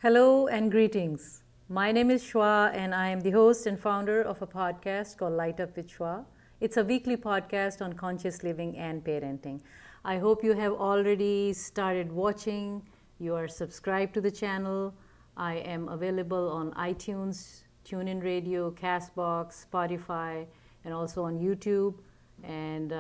Hello and greetings. My name is Shua, and I am the host and founder of a podcast called Light Up with Shua. It's a weekly podcast on conscious living and parenting. I hope you have already started watching. You are subscribed to the channel. I am available on iTunes, TuneIn Radio, Castbox, Spotify, and also on YouTube. And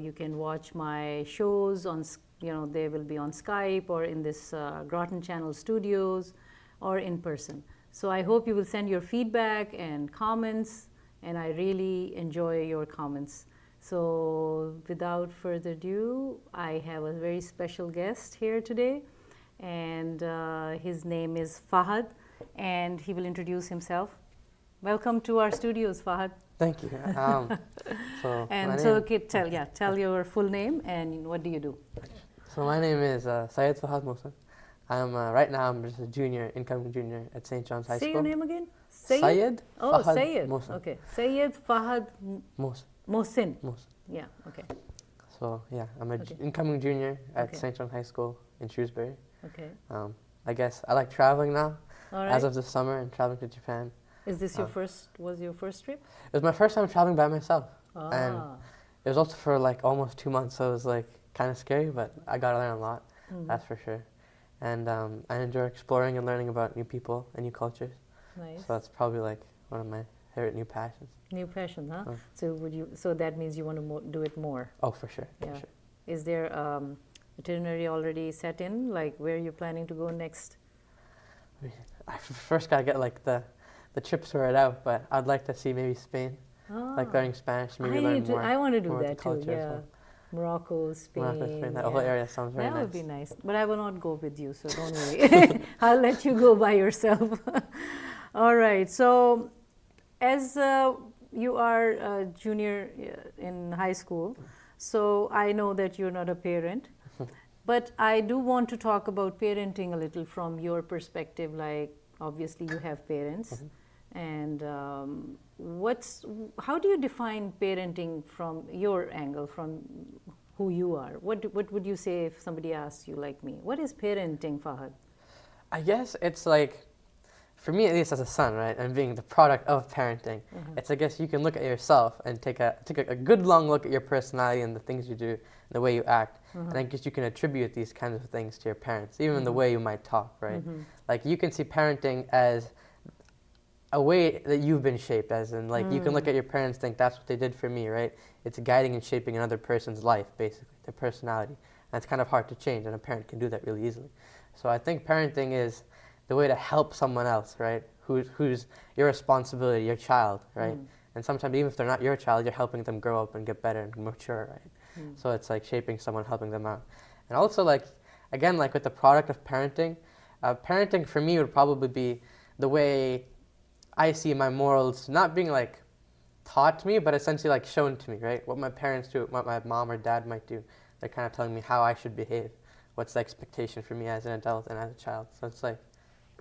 you can watch my shows on, they will be on Skype or in this Groton Channel studios or in person. So I hope you will send your feedback and comments, and I really enjoy your comments. So without further ado, I have a very special guest here today, and his name is Fahad, and he will introduce himself. Welcome to our studios, Fahad. Thank you. Tell your full name and what do you do? So my name is Syed Fahad Musa. Right now I'm just a junior, incoming junior at St. John's High School. Say your name again. Syed Fahad Syed. Musa. Okay. Syed Fahad Mohsin. Yeah. Okay. So yeah, I'm an incoming junior at Okay. St. John's High School in Shrewsbury. Okay. I guess I like traveling now. All right. As of this summer and traveling to Japan. Is this was your first trip? It was my first time traveling by myself. Ah. And it was also for like almost 2 months, so it was like kind of scary, but I got to learn a lot, that's for sure. And I enjoy exploring and learning about new people and new cultures. Nice. So that's probably like one of my favorite new passions. New passion, huh? Oh. So that means you want to do it more. Oh, for sure. Yeah. For sure. Is there itinerary already set in, like where you're planning to go next? I first got to get like the trip sorted out, but I'd like to see maybe Spain, like learning Spanish, maybe learn more. I want to do more that too, yeah. So. Morocco, Spain. That whole area sounds very nice. That would be nice, but I will not go with you, so don't worry. I'll let you go by yourself. All right, so as you are a junior in high school, so I know that you're not a parent, but I do want to talk about parenting a little from your perspective. Like, obviously you have parents, and how do you define parenting from your angle, from who you are? What would you say if somebody asks you, like me, what is parenting, Fahad? I guess it's like, for me at least as a son, right, and being the product of parenting, it's, I guess you can look at yourself and take a good long look at your personality and the things you do, and the way you act, and I guess you can attribute these kinds of things to your parents, even the way you might talk, right? Like, you can see parenting as a way that you've been shaped, as in, like, you can look at your parents and think, that's what they did for me, right? It's guiding and shaping another person's life, basically, their personality. And it's kind of hard to change, and a parent can do that really easily. So I think parenting is the way to help someone else, right? Who's your responsibility, your child, right? And sometimes even if they're not your child, you're helping them grow up and get better and mature, right? So it's like shaping someone, helping them out. And also, like, again, like with the product of parenting, parenting for me would probably be the way I see my morals not being like taught to me, but essentially like shown to me, right? What my parents do, what my mom or dad might do, they're kind of telling me how I should behave. What's the expectation for me as an adult and as a child? So it's like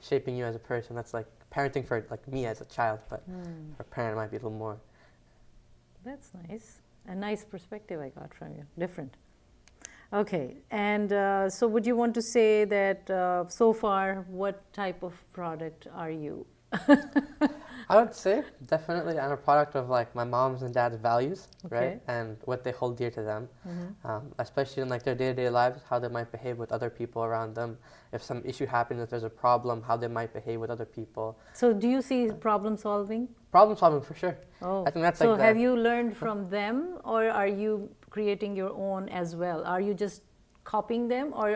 shaping you as a person. That's like parenting for like me as a child, but for a parent it might be a little more. That's nice. A nice perspective I got from you. Different. Okay, and so would you want to say that so far, what type of product are you? I would say definitely I'm a product of like my mom's and dad's values, right? And what they hold dear to them, especially in like their day-to-day lives, how they might behave with other people around them. If some issue happens, if there's a problem, how they might behave with other people. So do you see problem solving? Problem solving for sure. Oh, I think that's so like have you learned from them, or are you creating your own as well? Are you just copying them, or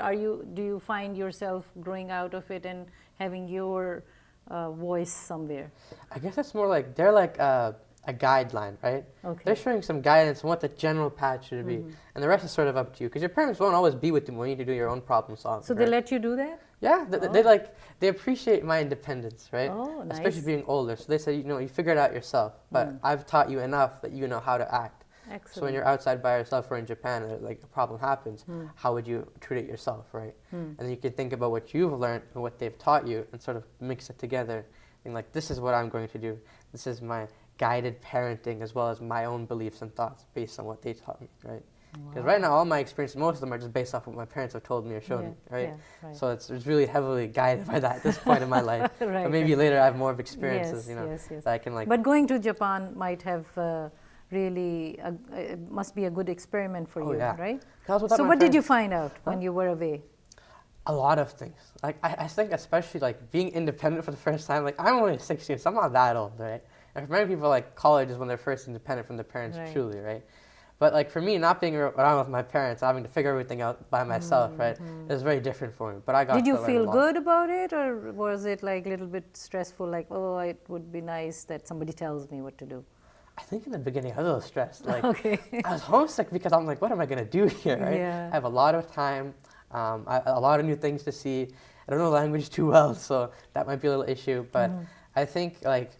do you find yourself growing out of it and having your voice somewhere? I guess it's more like they're like a guideline, right? Okay. They're showing some guidance on what the general path should be, and the rest is sort of up to you, because your parents won't always be with you when you need to do your own problem solving. So they let you do that? Yeah, they appreciate my independence, right? Oh, nice. Especially being older. So they say, you figure it out yourself, but I've taught you enough that you know how to act. Excellent. So when you're outside by yourself or in Japan, and like a problem happens, how would you treat it yourself, right? And then you can think about what you've learned and what they've taught you, and sort of mix it together. And like, this is what I'm going to do. This is my guided parenting, as well as my own beliefs and thoughts based on what they taught me, right? Because right now, all my experiences, most of them are just based off what my parents have told me or shown me, right? Yeah, right. So it's really heavily guided by that at this point in my life. Right, But maybe right. later I have more of experiences, Yes. that I can like. But going to Japan might have really, must be a good experiment for you, yeah. right? So what did you find out when you were away? A lot of things. Like I think especially like being independent for the first time. Like I'm only 16, so I'm not that old, right? And for many people, like college is when they're first independent from their parents, Right. truly, right? But like for me, not being around with my parents, having to figure everything out by myself, right, is very different for me. But I got. Did you to learn a feel lot. good about it, or was it like a little bit stressful? Like, oh, it would be nice that somebody tells me what to do. I think in the beginning I was a little stressed. Like Okay. I was homesick because I'm like, what am I gonna do here, right? Yeah. I have a lot of time, a lot of new things to see. I don't know the language too well, so that might be a little issue. But I think like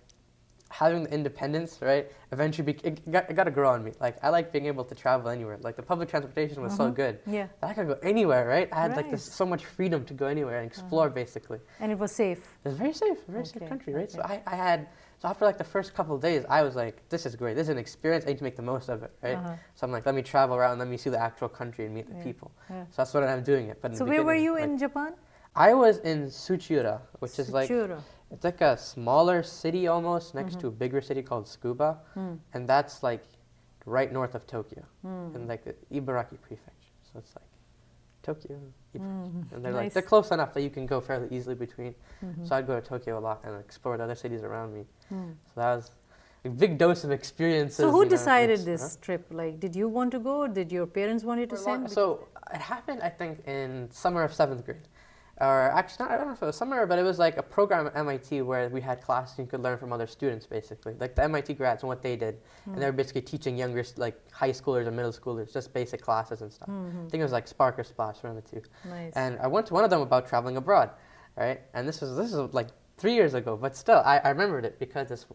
having the independence, right, eventually it got to grow on me. Like I like being able to travel anywhere. Like the public transportation was so good. Yeah. That I could go anywhere, right? I had like Right. this so much freedom to go anywhere and explore basically. And it was safe. It was very safe Okay, country, right? So okay. So after like the first couple of days, I was like, this is great. This is an experience. I need to make the most of it, right? So I'm like, let me travel around, let me see the actual country and meet the people. Yeah. So that's what I'm doing it. But in So the where were beginning, you like, in Japan? I was in Tsuchiura, which is like Tsuchiura. it's like a smaller city almost next to a bigger city called Tsukuba, and that's like right north of Tokyo, in like the Ibaraki prefecture. So it's like Tokyo, Ibaraki. And they're like Nice. they're close enough that you can go fairly easily between. So I'd go to Tokyo a lot and explore the other cities around me. So that was a big dose of experiences. So who you know, decided it's- this trip? Like, did you want to go? Or did your parents want you to send? So it happened, I think, in summer of 7th grade. Or actually, I don't know if it was summer, but it was like a program at MIT where we had classes and you could learn from other students, basically. Like the MIT grads and what they did. And they were basically teaching younger, like high schoolers and middle schoolers, just basic classes and stuff. I think it was like Spark or Splash, one of the two. Nice. And I went to one of them about traveling abroad, right? And this was like 3 years ago, but still, I remembered it because this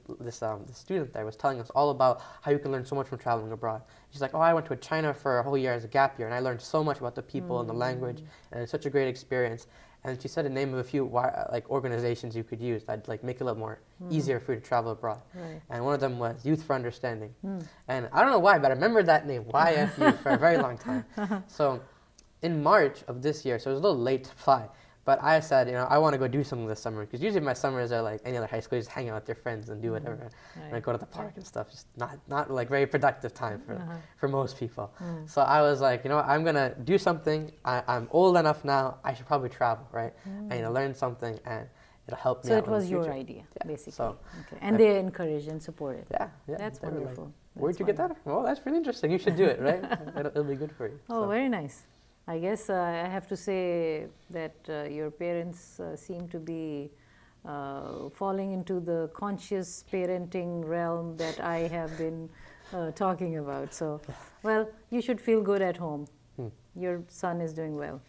student there was telling us all about how you can learn so much from traveling abroad. She's like, oh, I went to China for a whole year as a gap year, and I learned so much about the people and the language, and it's such a great experience. And she said the name of a few like organizations you could use that like make it a little more easier for you to travel abroad. Right. And one of them was Youth for Understanding. And I don't know why, but I remember that name, YFU, for a very long time. So in March of this year, so it was a little late to apply, but I said, I want to go do something this summer, because usually my summers are like any other high school, you just hang out with your friends and do whatever, and I go to the park and stuff. Just not like very productive time for most people. So I was like, I'm gonna do something. I'm old enough now. I should probably travel, right? I need to learn something, and it'll help me. So out it in the was your future. idea, Yeah. basically. So Okay. And they encouraged and supported. yeah, That's they were like, wonderful. where'd That's you get that? Well, that's really interesting. You should do it, right? it'll be good for you. Oh, So, very nice. I guess I have to say that your parents seem to be falling into the conscious parenting realm that I have been talking about. So, well, you should feel good at home. Your son is doing well.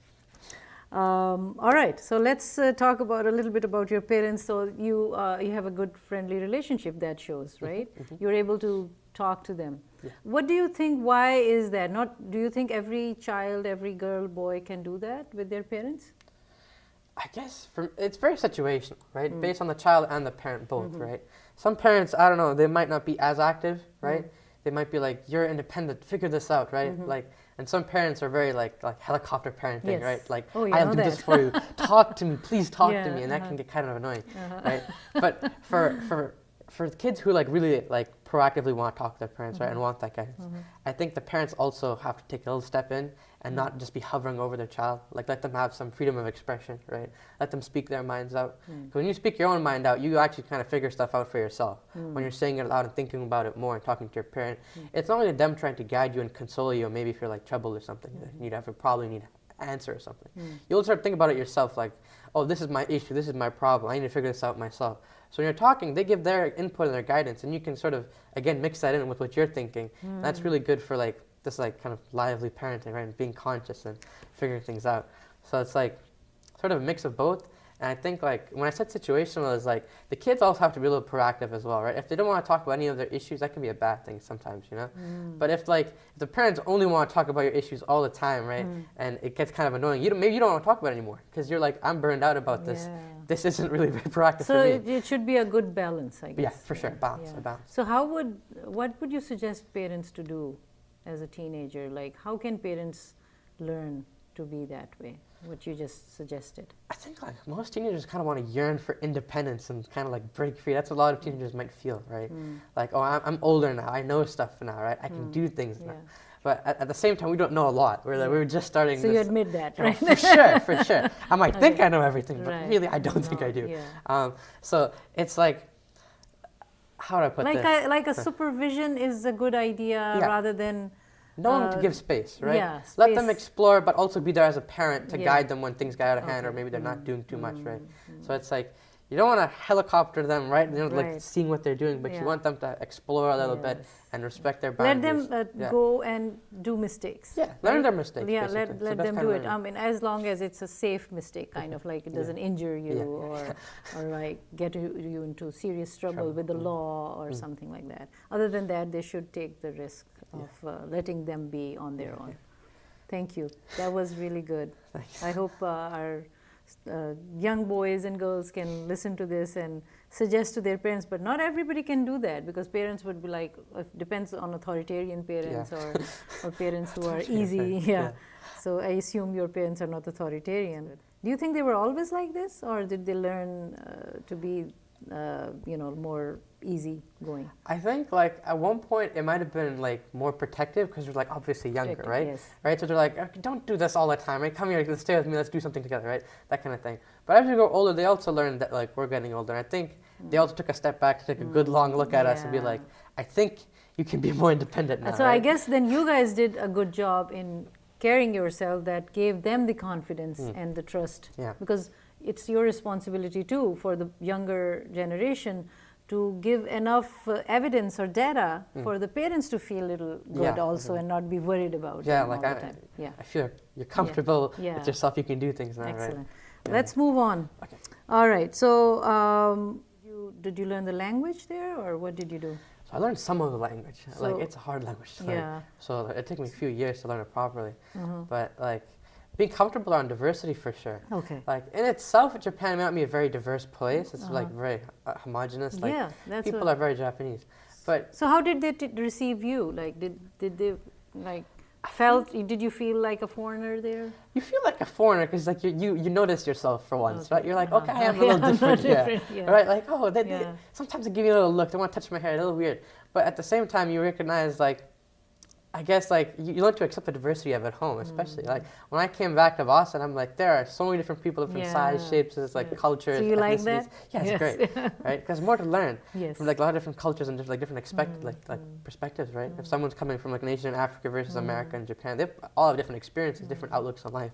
All right, so let's talk about a little bit about your parents. So you have a good friendly relationship, that shows, right? You're able to talk to them. Yeah. What do you think? Why is that? Do you think every child, every girl, boy can do that with their parents? I guess it's very situational, right? Based on the child and the parent both, right? Some parents, I don't know, they might not be as active, right? They might be like, you're independent, figure this out, right? Like, and some parents are very like helicopter parenting, Yes. right? Like, Oh, you I'll know do this that. for you. Talk to me, please talk Yeah, to me, and that can get kind of annoying, right? But for kids who like really like proactively want to talk to their parents, right, and want that guidance, I think the parents also have to take a little step in and not just be hovering over their child. Like, let them have some freedom of expression, right? Let them speak their minds out. 'Cause when you speak your own mind out, you actually kind of figure stuff out for yourself. When you're saying it aloud and thinking about it more and talking to your parent, it's not only them trying to guide you and console you, maybe if you're like troubled or something, you'd have a problem, you need an answer or something. You'll start thinking about it yourself, like, oh, this is my issue, this is my problem, I need to figure this out myself. So when you're talking, they give their input and their guidance, and you can sort of, again, mix that in with what you're thinking. That's really good for like this like kind of lively parenting, right? And being conscious and figuring things out. So it's like sort of a mix of both. And I think like when I said situational, is like the kids also have to be a little proactive as well, right? If they don't want to talk about any of their issues, that can be a bad thing sometimes, But if the parents only want to talk about your issues all the time, right? And it gets kind of annoying. Maybe you don't want to talk about it anymore because you're like, I'm burned out about this. Yeah. This isn't really very proactive So for me. it should be a good balance, I guess. Yeah, for sure, balance, a balance. So what would you suggest parents to do as a teenager? Like, how can parents learn to be that way? What you just suggested. I think like most teenagers kind of want to yearn for independence and kind of like break free. That's what a lot of teenagers might feel, right? Like, oh, I'm older now. I know stuff now, right? I can do things now. But at the same time, we don't know a lot. We're like, we're just starting. So this, you admit that, right? For sure. I might think I know everything, but really, I don't think I do. So it's like, how do I put this? Like a supervision is a good idea rather than knowing to give space, right? Yeah, let them explore, but also be there as a parent to guide them when things get out of hand, or maybe they're not doing too much, right? So it's like, you don't want to helicopter them, right? You know, like seeing what they're doing, but you want them to explore a little bit and respect their boundaries. Let them go and do mistakes. Yeah, learn their mistakes. Yeah, let them do it. I mean, as long as it's a safe mistake, kind of like it doesn't injure you or like get you into serious trouble with the law or something like that. Other than that, they should take the risk of letting them be on their own. Thank you. That was really good. Thanks. I hope our young boys and girls can listen to this and suggest to their parents, but not everybody can do that, because parents would be like, it depends on authoritarian parents or parents who are easy. So I assume your parents are not authoritarian. Do you think they were always like this, or did they learn to be more easy going? I think like at one point it might have been like more protective, because they're like obviously younger, right? Yes. Right. So they're like, okay, don't do this all the time, right? Come here, let's stay with me, let's do something together, right? That kind of thing. But as we go older, they also learn that like we're getting older. I think they also took a step back to take a good long look at us and be like, I think you can be more independent now. So I guess then you guys did a good job in carrying yourself that gave them the confidence and the trust, because it's your responsibility too for the younger generation to give enough evidence or data for the parents to feel a little good also and not be worried about it all the time. I feel you're comfortable with yourself, you can do things now. Excellent. Right? Let's move on. Okay. All right. So did you learn the language there, or what did you do? So I learned some of the language. So, like it's a hard language to learn. So it took me a few years to learn it properly. But like being comfortable around diversity for sure. Okay. Like in itself, Japan may not be a very diverse place. It's like very homogenous. Like people are very Japanese. But so how did they receive you? Like did they like did you feel like a foreigner there? You feel like a foreigner because like you notice yourself for once, right? You're like, okay, I am a little different here, right? Like, oh, they sometimes they give you a little look. They want to touch my hair, a little weird. But at the same time, you recognize like, I guess like you learn to accept the diversity of at home, especially like when I came back to Boston, I'm like, there are so many different people, different size, shapes, like cultures. So you like that? Yeah, it's great, right? Because more to learn from like a lot of different cultures and different perspectives, right? If someone's coming from like an Asian Africa versus America and Japan, they all have different experiences, different outlooks on life,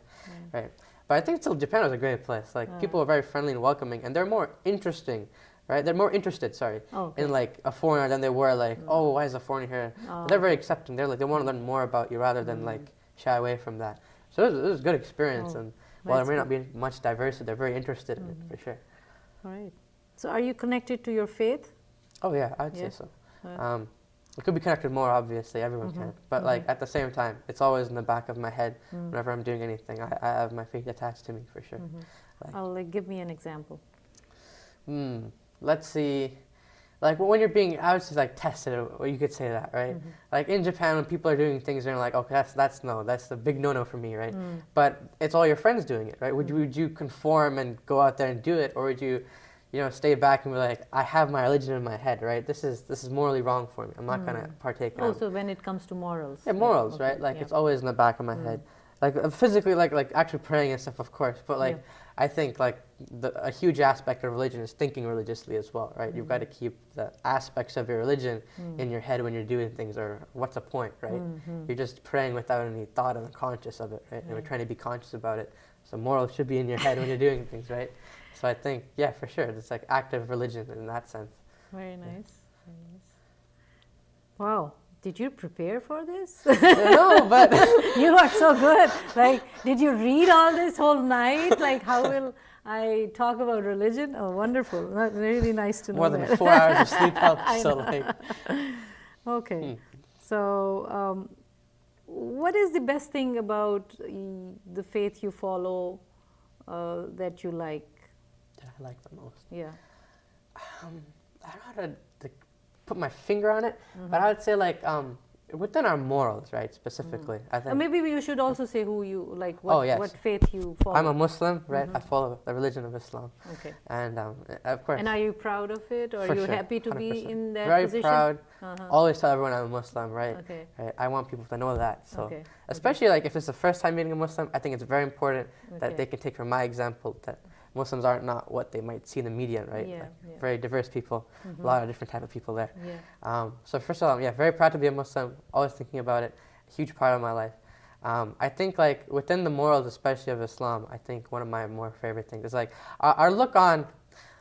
right? But I think still Japan was a great place. Like people are very friendly and welcoming, and they're more interesting. Right, they're more interested. In like a foreigner than they were like, oh, why is a foreigner here? They're very accepting. They're like they want to learn more about you rather than like shy away from that. So it was a good experience, and while there may not be much diversity, they're very interested in it for sure. All right. So are you connected to your faith? Oh yeah, I'd say so. It could be connected more, obviously. Everyone can, but like at the same time, it's always in the back of my head whenever I'm doing anything. I have my faith attached to me for sure. Give me an example. Let's see, like when you're being, I would say like tested, or you could say that, right? Like in Japan, when people are doing things, they're like, okay, that's the big no-no for me, right? But it's all your friends doing it, right? Would you conform and go out there and do it, or would you, stay back and be like, I have my religion in my head, right? This is morally wrong for me. I'm not gonna partake in it. So when it comes to morals. Yeah, morals, right? Like it's always in the back of my head. Like physically, like actually praying and stuff, of course, but like I think like a huge aspect of religion is thinking religiously as well, right? You've got to keep the aspects of your religion in your head when you're doing things, or what's the point, right? You're just praying without any thought and conscious of it, right? And we're trying to be conscious about it. So morals should be in your head when you're doing things, right? So I think, for sure, it's like active religion in that sense. Very nice. Very nice. Wow. Did you prepare for this? No, but you are so good. Like, did you read all this whole night? Like, how will I talk about religion? Oh, wonderful. Really nice to know. More than 4 hours of sleep helps. So like. Okay. So, what is the best thing about the faith you follow that you like? That I like the most. Yeah. I don't know how to put my finger on it, but I would say like within our morals, right? Specifically, I think. Maybe you should also say who you like. Oh, yes. What faith you follow. I'm a Muslim, right? I follow the religion of Islam. Okay. And of course. And are you proud of it, or For are you sure, happy to be 100%. in that Very position? proud. Uh-huh. Always tell everyone I'm a Muslim, right? Okay. Right? I want people to know that. So, Okay. especially like if it's the first time meeting a Muslim, I think it's very important Okay. that they can take from my example that Muslims aren't not what they might see in the media, right? Yeah, Like, yeah. very diverse people, a lot of different type of people there. Yeah. So first of all, yeah, very proud to be a Muslim. Always thinking about it. A huge part of my life. I think like within the morals, especially of Islam, I think one of my more favorite things is like our look on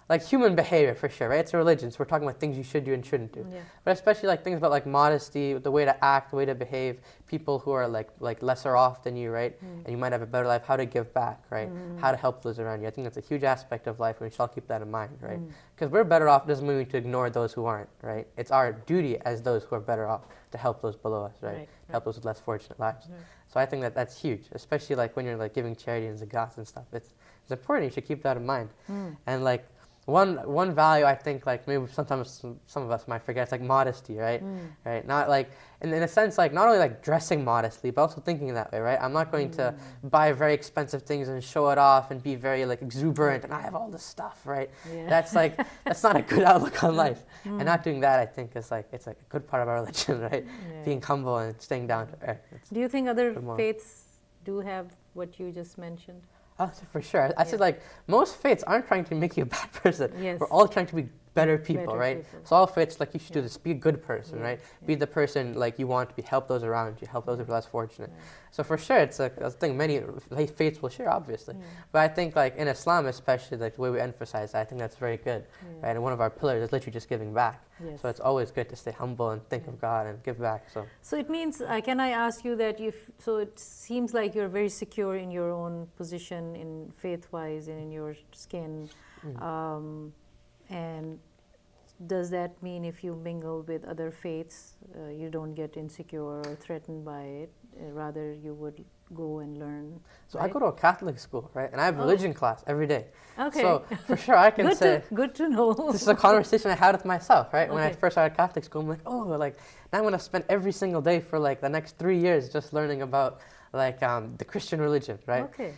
like human behavior for sure, right? It's a religion, so we're talking about things you should do and shouldn't do. Yeah. But especially like things about like modesty, the way to act, the way to behave, people who are like lesser off than you, right? And you might have a better life, how to give back, right? How to help those around you. I think that's a huge aspect of life, and we should all keep that in mind, right? Because we're better off doesn't mean we need to ignore those who aren't, right? It's our duty as those who are better off to help those below us, right? Right, Help those with less fortunate lives. So I think that that's huge, especially like when you're like giving charity and zakats and stuff. It's important. You should keep that in mind. And like one value I think like maybe sometimes some of us might forget, it's like modesty, right? Right? Not like in a sense like not only like dressing modestly, but also thinking that way, right? I'm not going to buy very expensive things and show it off and be very like exuberant and I have all this stuff, right? Yeah. That's like that's not a good outlook on life. And not doing that I think is like it's like a good part of our religion, right? Yeah. Being humble and staying down to earth. Do you think other good moral. faiths do have what you just mentioned? Oh, for sure. I said like most faiths aren't trying to make you a bad person. Yes. We're all trying to be better people, Better right? people. So all faiths like you should do this. Be a good person, Yeah, right? yeah. Be the person like you want to be. Help those around you. Help those who are less fortunate. So for sure, it's a thing many faiths will share, obviously. But I think like in Islam, especially like the way we emphasize that, I think that's very good, right? And one of our pillars is literally just giving back. Yes. So it's always good to stay humble and think of God and give back. So it means, can I ask you that so it seems like you're very secure in your own position in faith-wise and in your skin. And does that mean if you mingle with other faiths, you don't get insecure or threatened by it? Rather, you would go and learn. So right? I go to a Catholic school, right? And I have religion class every day. Okay. So for sure I can say good to know. this is a conversation I had with myself, right? When I Okay. first started Catholic school, I'm like, oh, like now I'm gonna spend every single day for like the next 3 years just learning about like the Christian religion, right? Okay.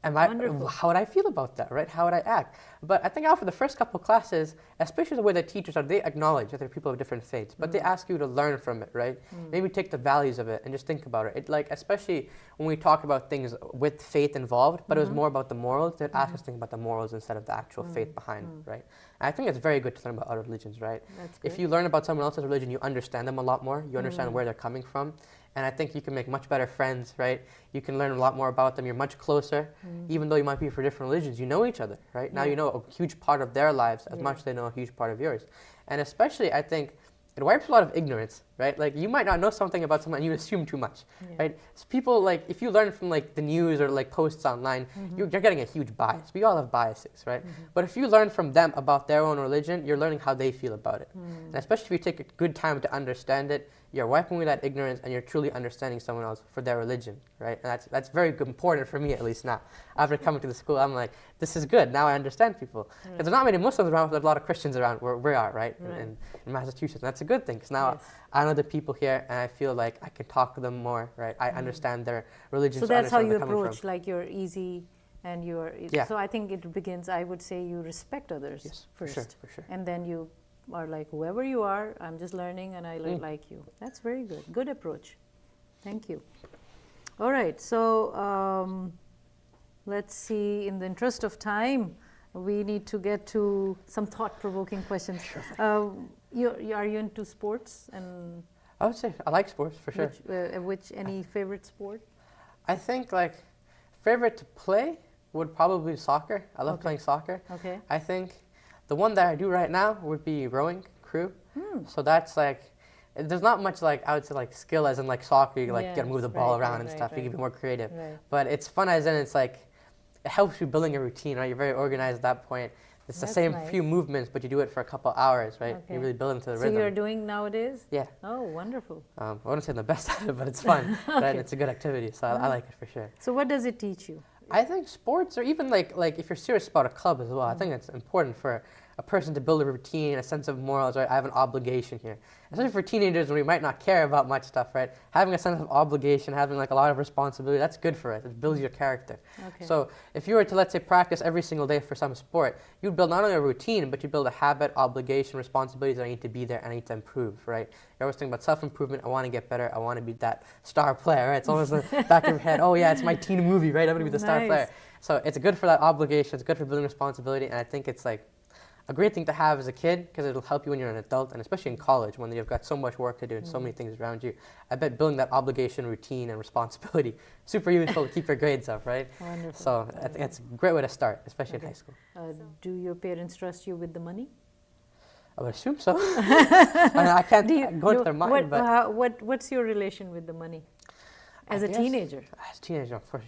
Wonderful. How would I feel about that, right? How would I act? But I think after the first couple classes, especially the way the teachers are, they acknowledge that they're people of different faiths, but they ask you to learn from it, right? Maybe take the values of it and just think about it. It like, especially when we talk about things with faith involved, but it was more about the morals, they'd ask us to think about the morals instead of the actual faith behind it, right? And I think it's very good to learn about other religions, right? That's If good. you learn about someone else's religion, you understand them a lot more, you understand where they're coming from. And I think you can make much better friends, right? You can learn a lot more about them. You're much closer. Even though you might be for different religions, you know each other, right? Now you know a huge part of their lives as much as they know a huge part of yours. And especially, I think, it wipes a lot of ignorance, right? Like, you might not know something about someone and you assume too much, right? So people, like, if you learn from, like, the news or, like, posts online, you're getting a huge bias. We all have biases, right? But if you learn from them about their own religion, you're learning how they feel about it. And especially if you take a good time to understand it, you're wiping away that ignorance and you're truly understanding someone else for their religion, right? And that's very good, important for me, at least now. After coming to the school, I'm like, this is good. Now I understand people. Because there's not many Muslims around, but there's a lot of Christians around where we are, right? In Massachusetts. And that's a good thing, because now I know the people here and I feel like I can talk to them more, right? I understand their religion. So that's how you coming approach, from. like you're easy and you're, Yeah. so I think it begins, I would say you respect others Yes, first. for sure. And then you are like, whoever you are, I'm just learning and I like you. That's very good. Good approach. Thank you. All right, so let's see, in the interest of time, we need to get to some thought-provoking questions. Are you into sports? And I would say I like sports, for sure. any favorite sport? I think, like, favorite to play would probably be soccer. I love playing soccer. Okay. I think the one that I do right now would be rowing crew. So that's like, there's not much like, I would say like skill as in like soccer, you like gotta move the ball around and stuff, you can be more creative. Right. But it's fun as in it's like, it helps you building a routine, right? You're very organized at that point. It's the That's same nice. few movements, but you do it for a couple hours, right? Okay. You really build into the So rhythm. you're doing nowadays? Yeah. Oh, wonderful. I wouldn't say I'm the best at it, but it's fun, right? Okay. It's a good activity, so I like it for sure. So what does it teach you? I think sports, or even like if you're serious about a club as well, I think it's important for a person to build a routine, a sense of morals, right? I have an obligation here. Especially for teenagers when we might not care about much stuff, right? Having a sense of obligation, having like a lot of responsibility, that's good for us. It builds your character. Okay. So if you were to, let's say, practice every single day for some sport, you'd build not only a routine, but you build a habit, obligation, responsibilities that I need to be there and I need to improve, right? You're always thinking about self-improvement. I want to get better. I want to be that star player, right? It's always in the back of your head, oh yeah, it's my teen movie, right? I'm going to be the star player. So it's good for that obligation. It's good for building responsibility. And I think it's like a great thing to have as a kid because it'll help you when you're an adult, and especially in college when you've got so much work to do and so many things around you. I bet building that obligation, routine, and responsibility super useful to keep your grades up, right? Wonderful. So I think that's a great way to start, especially in high school. Do your parents trust you with the money? I would assume so. I can't go into their mind, but what's your relation with the money as a teenager? As a teenager, of course.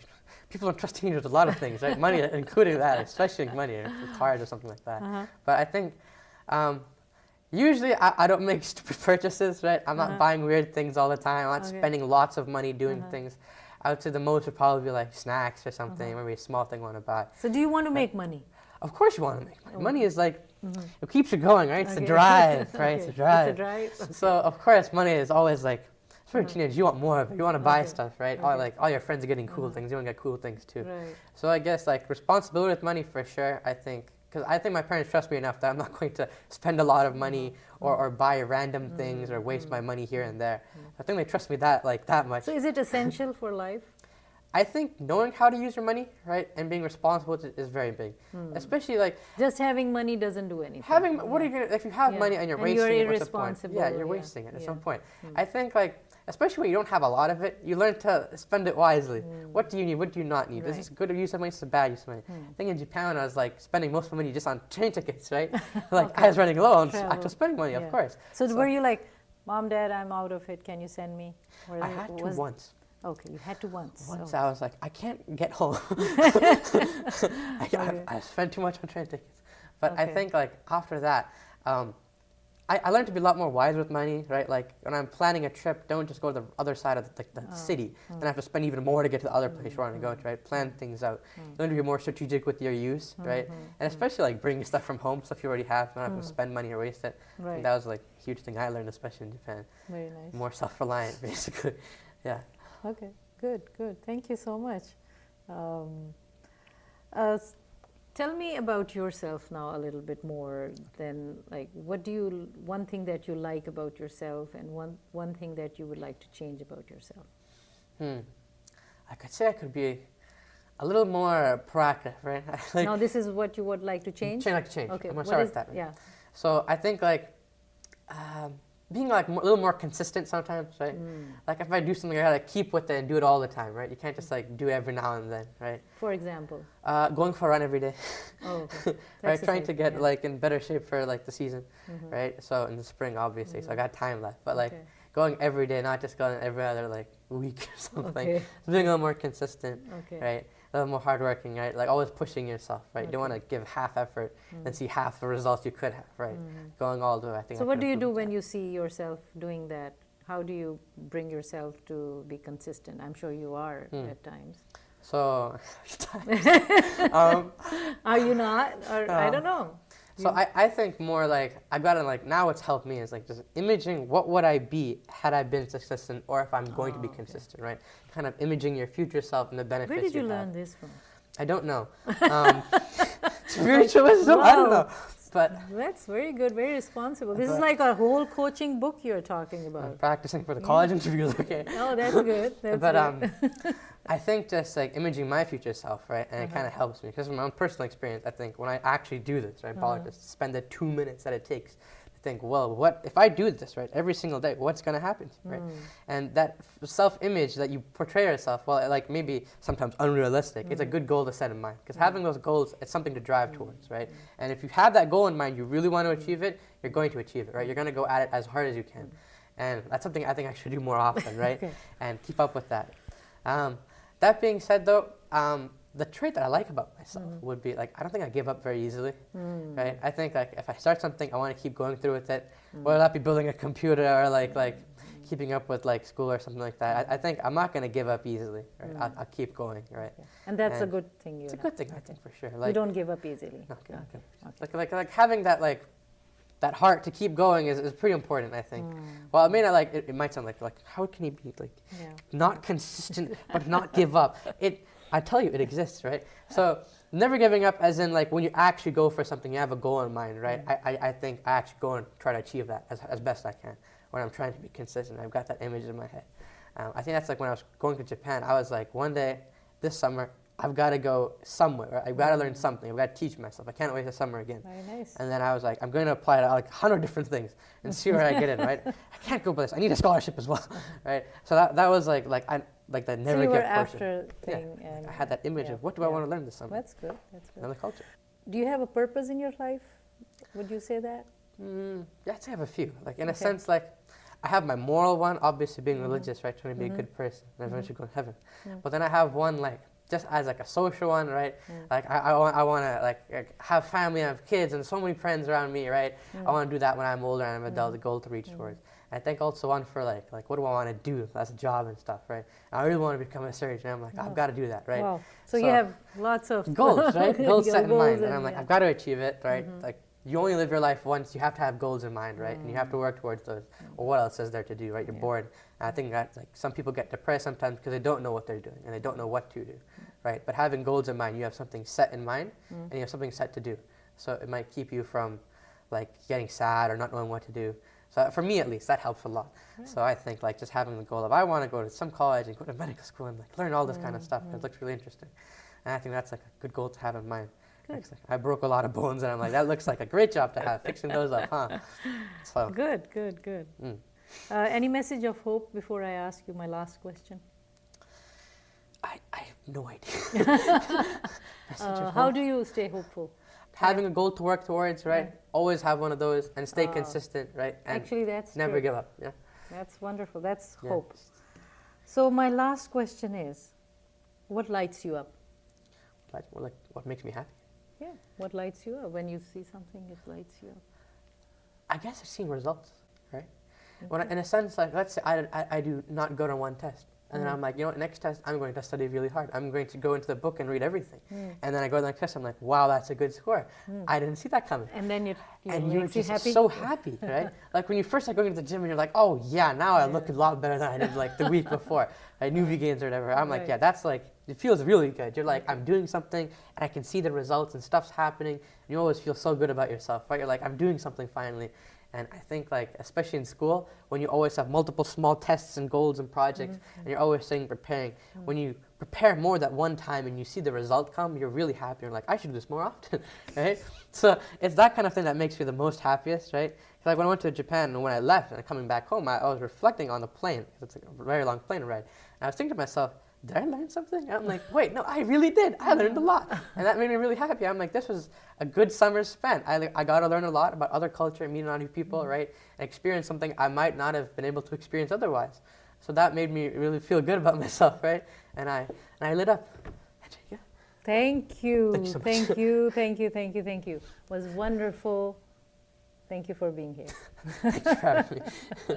People don't trust teenagers with a lot of things, right? Money, including that, especially money, cars or something like that. But I think usually I don't make stupid purchases, right? I'm not buying weird things all the time. I'm not spending lots of money doing things. I would say the most would probably be like snacks or something, maybe a small thing I want to buy. So do you want to make money? Of course you want to make money. Money is like, it keeps you going, right? It's a drive, right? It's a drive. It's a drive. So of course money is always like, for a teenager, you want more of it. You want to buy stuff, right? All your friends are getting cool things. You want to get cool things too. Right. So I guess like responsibility with money for sure. I think because I think my parents trust me enough that I'm not going to spend a lot of money or buy random things or waste my money here and there. I think they trust me that much. So is it essential for life? I think knowing how to use your money, right, and being responsible is very big. Especially like just having money doesn't do anything. What are you gonna if you have money and you're wasting it? What's the point? Yeah, you're wasting it at some point. I think like. Especially when you don't have a lot of it, you learn to spend it wisely. What do you need? What do you not need? This is good use of money, this is a bad use of money. I think in Japan, I was like spending most of my money just on train tickets, right? Like I was running low on actual spending money, of course. So were you like, Mom, Dad, I'm out of it, can you send me? I had to once. Okay, you had to once. Once I was like, I can't get home. I spent too much on train tickets. But I think like after that, I learned to be a lot more wise with money, right? Like when I'm planning a trip, don't just go to the other side of the city. Then I have to spend even more to get to the other place you want to go to, right? Plan things out. Learn to be more strategic with your use, right? And especially like bringing stuff from home, stuff you already have, not having to spend money or waste it. Right. That was like a huge thing I learned, especially in Japan. Very nice. More self-reliant, basically. Yeah. Okay, good. Thank you so much. Tell me about yourself now a little bit more. Then, like, one thing that you like about yourself, and one thing that you would like to change about yourself. I could say I could be a little more proactive, right? Now, this is what you would like to change. Change. Okay, I'm gonna start with that. Right? Yeah. So I think like being like a little more consistent sometimes, right? Like if I do something, I gotta keep with it and do it all the time, right? You can't just like do it every now and then, right? For example, going for a run every day. Oh, okay. Right, trying to get like in better shape for like the season, right? So in the spring, obviously, so I got time left, but like going every day, not just going every other like week or something. So being a little more consistent, right? A little more hardworking, right? Like always pushing yourself, right? You don't want to give half effort and see half the results you could have, right? Going all the way, I think. So what do you do when you see yourself doing that? How do you bring yourself to be consistent? I'm sure you are at times. So, are you not? Or I don't know. So I think more like I've got to like now what's helped me is like just imaging what would I be had I been consistent or if I'm going to be consistent, right? Kind of imaging your future self and the benefits. Where did you learn this from? I don't know. Spiritualism? I don't know. But that's very good, very responsible. This is like a whole coaching book you're talking about. I'm practicing for the college interviews, okay? Oh, that's good. Good. I think just like imaging my future self, right? And it kind of helps me because from my own personal experience, I think when I actually do this, right, just spend the 2 minutes that it takes to think, well, what if I do this, right, every single day, what's going to happen, right? And that self-image that you portray yourself, well, like maybe sometimes unrealistic, it's a good goal to set in mind because having those goals, it's something to drive towards, right? And if you have that goal in mind, you really want to achieve it, you're going to achieve it, right? You're going to go at it as hard as you can. And that's something I think I should do more often, right? And keep up with that. That being said, though, the trait that I like about myself would be like I don't think I give up very easily, right? I think like if I start something, I want to keep going through with it, whether that be building a computer or like keeping up with like school or something like that. I think I'm not going to give up easily, right? I'll keep going, right? Okay. And that's a good thing. It's a good thing, I think, for sure. You Like, don't give up easily. like having that that heart to keep going is pretty important, I think. Well, it may not it might sound like how can you be like not consistent but not give up? I tell you, it exists, right? So never giving up, as in like when you actually go for something, you have a goal in mind, right? I think I actually go and try to achieve that as best I can. When I'm trying to be consistent, I've got that image in my head. I think that's like when I was going to Japan. I was like, one day this summer, I've got to go somewhere. Right? I've got to learn something. I've got to teach myself. I can't wait the summer again. Very nice. And then I was like, I'm going to apply to like 100 different things and see where I get in, right? I can't go by this. I need a scholarship as well, right? So that was like that never so get after thing. Yeah. And I had that image of what do I want to learn this summer? That's good. That's good. And the culture. Do you have a purpose in your life? Would you say that? Yeah, I'd say I have a few. Like in a sense, like I have my moral one, obviously being religious, right? Trying to be a good person and eventually go to heaven. But then I have one like just as like a social one, right? Like I want to like have family, have kids, and so many friends around me, right? I want to do that when I'm older and I'm an adult, a goal to reach towards. And I think also one for like what do I want to do as a job and stuff, right? I really want to become a surgeon. I'm like, I've got to do that, right? Wow. So you have lots of goals, right? Goals set in mind, and I'm like, yeah. I've got to achieve it, right? Like you only live your life once. You have to have goals in mind, right? And you have to work towards those. Or what else is there to do, right? You're bored. And I think that like some people get depressed sometimes because they don't know what they're doing and they don't know what to do, right? But having goals in mind, you have something set in mind and you have something set to do. So it might keep you from like getting sad or not knowing what to do. So for me at least, that helps a lot. So I think like just having the goal of I want to go to some college and go to medical school and like learn all this kind of stuff. It looks really interesting. And I think that's like a good goal to have in mind. Like, I broke a lot of bones and I'm like, that looks like a great job to have, fixing those up, huh? So Good. Any message of hope before I ask you my last question? I have no idea. How do you stay hopeful? Having a goal to work towards, right? Always have one of those and stay consistent, right? And actually, that's never true. give up. Yeah. That's wonderful. That's hope. So my last question is, what lights you up? Like what makes me happy? Yeah. What lights you up? When you see something, it lights you up. I guess it's seeing results, right? When in a sense, like let's say I do not good on one test. And then I'm like, you know what, next test, I'm going to study really hard. I'm going to go into the book and read everything. And then I go to the next test, I'm like, wow, that's a good score. I didn't see that coming. And then you're just happy? So happy, right? Like when you first start going to the gym and you're like, oh yeah, now I look a lot better than I did like the week before. Like newbie gains or whatever. I'm like, yeah, that's like, it feels really good. You're like, I'm doing something and I can see the results and stuff's happening. And you always feel so good about yourself, right? You're like, I'm doing something finally. And I think like, especially in school, when you always have multiple small tests and goals and projects, and you're always saying preparing, when you prepare more that one time and you see the result come, you're really happy. You're like, I should do this more often, right? So it's that kind of thing that makes you the most happiest, right? Like when I went to Japan and when I left and coming back home, I was reflecting on the plane, because it's a very long plane ride. And I was thinking to myself, did I learn something? And I'm like, wait, no, I really did. I learned a lot. And that made me really happy. I'm like, this was a good summer spent. I got to learn a lot about other culture, meet a lot of new people, right? And experience something I might not have been able to experience otherwise. So that made me really feel good about myself, right? And I lit up. Yeah. Thank you. Thank you so much. Thank you. It was wonderful. Thank you for being here. Thanks for having me.